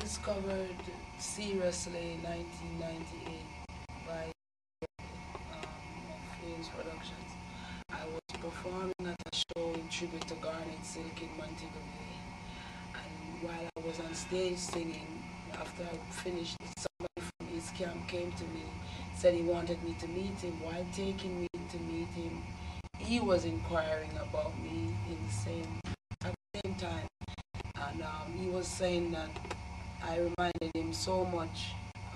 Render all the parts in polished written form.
discovered seriously in 1998 by Flames Productions. I was performing at a show in tribute to Garnet Silk in Montego Bay. And while I was on stage singing, after I finished, somebody from his camp came to me, said he wanted me to meet him. While taking me to meet him, he was inquiring about me at the same time. And he was saying that I reminded him so much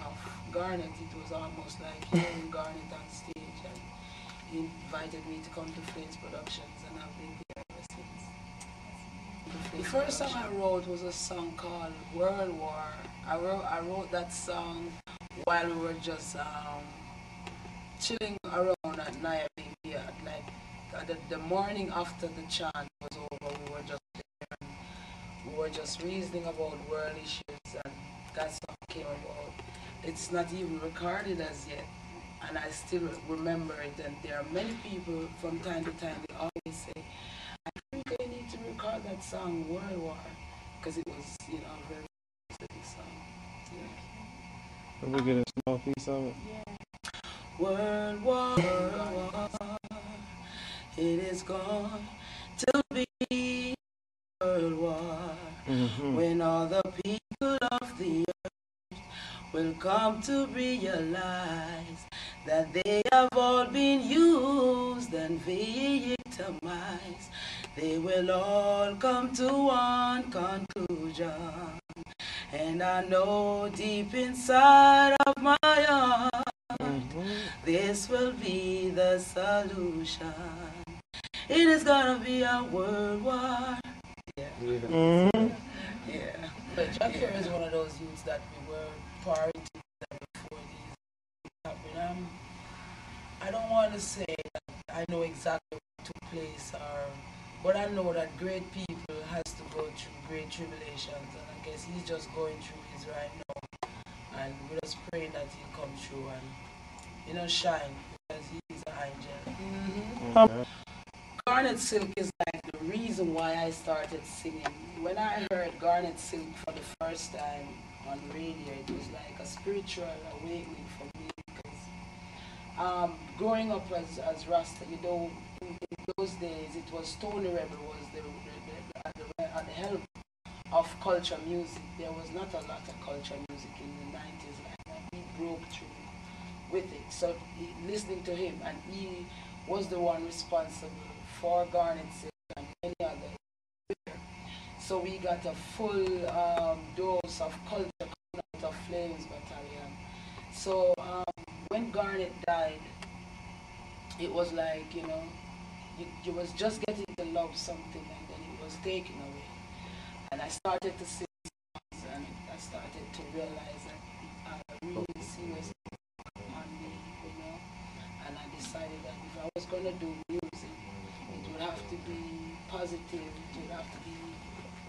of Garnet. It was almost like hearing Garnet on stage. And he invited me to come to Flames Productions, and I've been there ever since. The first song I wrote was a song called World War. I wrote that song while we were just chilling around at Nairobi. Like the morning after the chant was over, we were just there and we were just reasoning about world issues, and that song came about. It's not even recorded as yet, and I still remember it. And there are many people from time to time, they always say, I think I need to record that song World War, because it was, a very specific song. Yeah. Can we get a small piece of it? Yeah. World War, it is going to be World War, when all the people of the earth will come to realize that they have all been used and victimized. They will all come to one conclusion, and I know deep inside of my heart, this will be the solution. It is gonna be a world war. Yeah. Yeah. But Jack is one of those youths that we were prior to that before these happened. I don't want to say that I know exactly what took place, but I know that great people has to go through great tribulations, and I guess he's just going through his right now. And we're just praying that he'll come through and shine, because he's an angel. Garnet Silk is like the reason why I started singing. When I heard Garnet Silk for the first time on radio, it was like a spiritual awakening for me, because growing up as Rasta, in those days it was Tony Rebel was at the helm of culture music. There was not a lot of culture music in the 90s like that. We broke through with it. So listening to him, and he was the one responsible for Garnet Silk and many others. So we got a full dose of culture coming out of Flames Battalion. So when Garnet died, it was like, you was just getting to love something, and then it was taken away. And I started to sing songs, and I started to realize that really serious on me, and I decided that if I was going to do music, it would have to be positive, it would have to be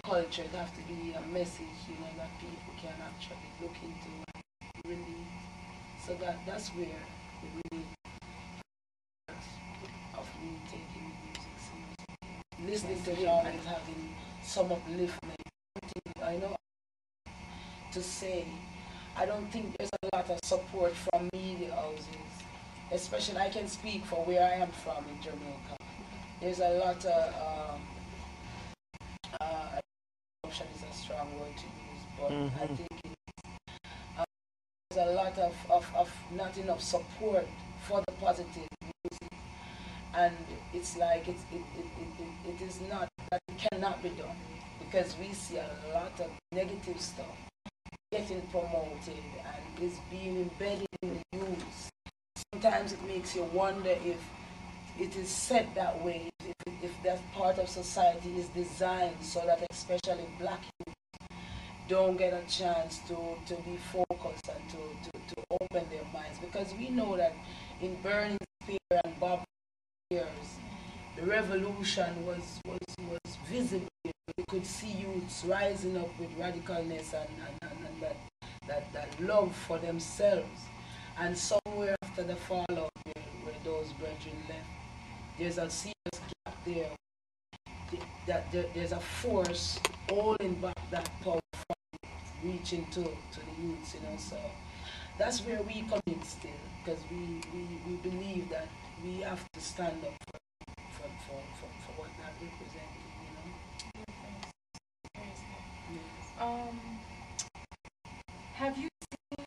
culture, it would have to be a message, that people can actually look into and really. So that's where it really of me taking music seriously. Listening to him and having some upliftment. I know to say, I don't think there's a lot of support from media houses, especially I can speak for where I am from in Jamaica. There's a lot of option is a strong word to use, but I think there's a lot of not enough support for the positive music, and it's like it is not that it cannot be done, because we see a lot of negative stuff getting promoted and is being embedded in the youth. Sometimes it makes you wonder if it is set that way, if that part of society is designed so that especially black youth don't get a chance to be focused and to open their minds, because we know that in Burning Spear and Bob years, the revolution was visible. We could see youths rising up with radicalness and that love for themselves. And somewhere after the fallout where those brethren left, there's a serious gap there. There's a force holding back that power from reaching to the youths, you know. So that's where we come in still, because we believe that we have to stand up for what that represents, you know. Have you seen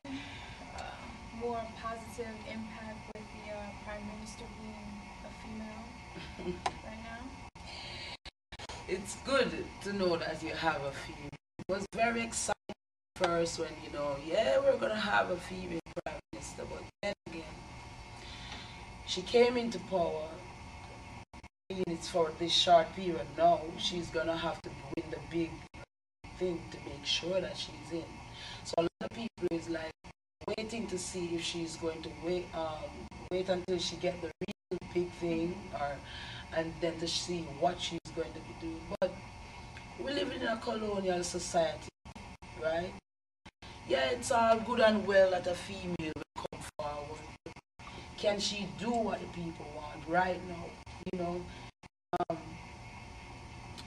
more positive impact with the Prime Minister being a female right now? It's good to know that you have a female. It was very exciting first when, you know, yeah, we're going to have a female Prime Minister, but then again, she came into power. It's for this short period now. She's going to have to win the big thing to make sure that she's in. So a lot of people is like waiting to see if she's going to wait until she get the real big thing, and then to see what she's going to be doing. But we live in a colonial society, right? Yeah, it's all good and well that a female will come forward. Can she do what the people want right now? You know,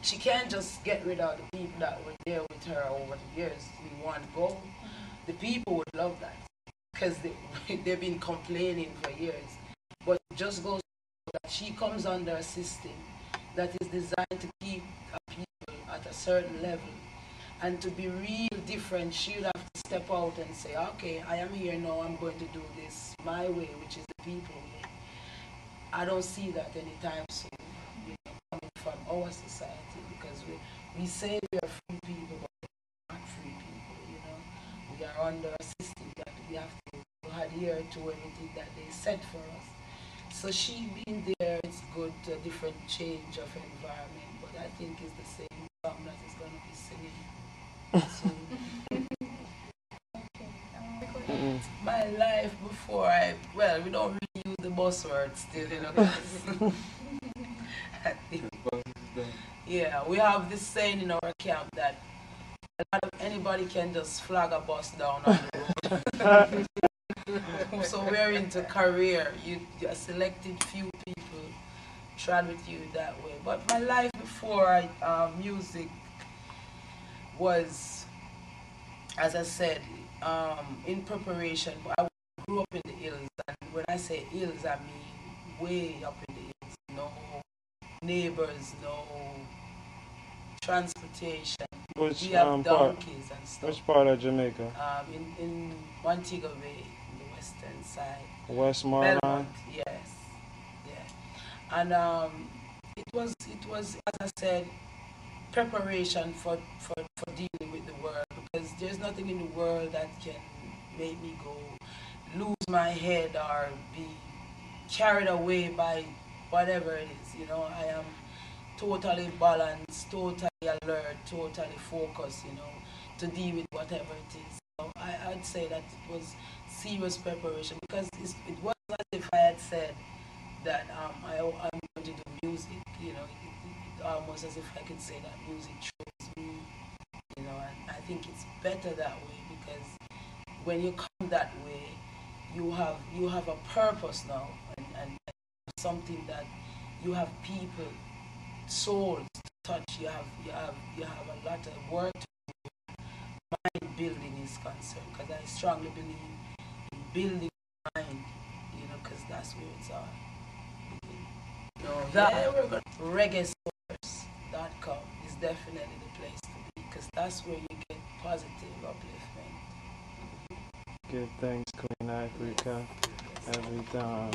she can't just get rid of the people that were there with her over the years in one go. The people would love that because they've been complaining for years. But it just goes that she comes under a system that is designed to keep people at a certain level. And to be real different, she would have to step out and say, okay, I am here now, I'm going to do this my way, which is the people way. I don't see that anytime soon, you know, coming from our society, because we say we are free people, but we're not free people, you know. We are under a system that we have to adhere to everything that they set for us. So she being there, it's good, a different change of environment, but I think it's the same song that is going to be singing. So, my life before we don't really use the buzzword still, you know. I think, yeah, we have this saying in our camp that anybody can just flag a bus down on the road. So we're into career. You selected few people, tried with you that way. But my life before music was, as I said, in preparation. I grew up in the hills, and when I say hills, I mean way up in the hills. No neighbors, no transportation. Which We have part? donkeys and stuff. Which part of Jamaica? In Montego Bay, in the western side. Westmoreland. Belmont, yes, yeah. And it was, as I said, preparation for dealing with the world, because there's nothing in the world that can make me go lose my head or be carried away by whatever it is. You know, I am totally balanced, totally alert, totally focused, you know, to deal with whatever it is. So I'd say that it was serious preparation, because it wasn't as if I had said that I'm going to do music, you know, it almost as if I could say that music chose me, you know, and I think it's better that way, because when you come that way, you have a purpose now, and something that you have people, souls to touch. You have a lot of work to do. Mind building is concerned, because I strongly believe in building mind, you know, because that's where it's all. You know, yeah, we're going reggaesource.com is definitely the place to be, because that's where you get positive upliftment. Give thanks, Queen Ifrica, every time.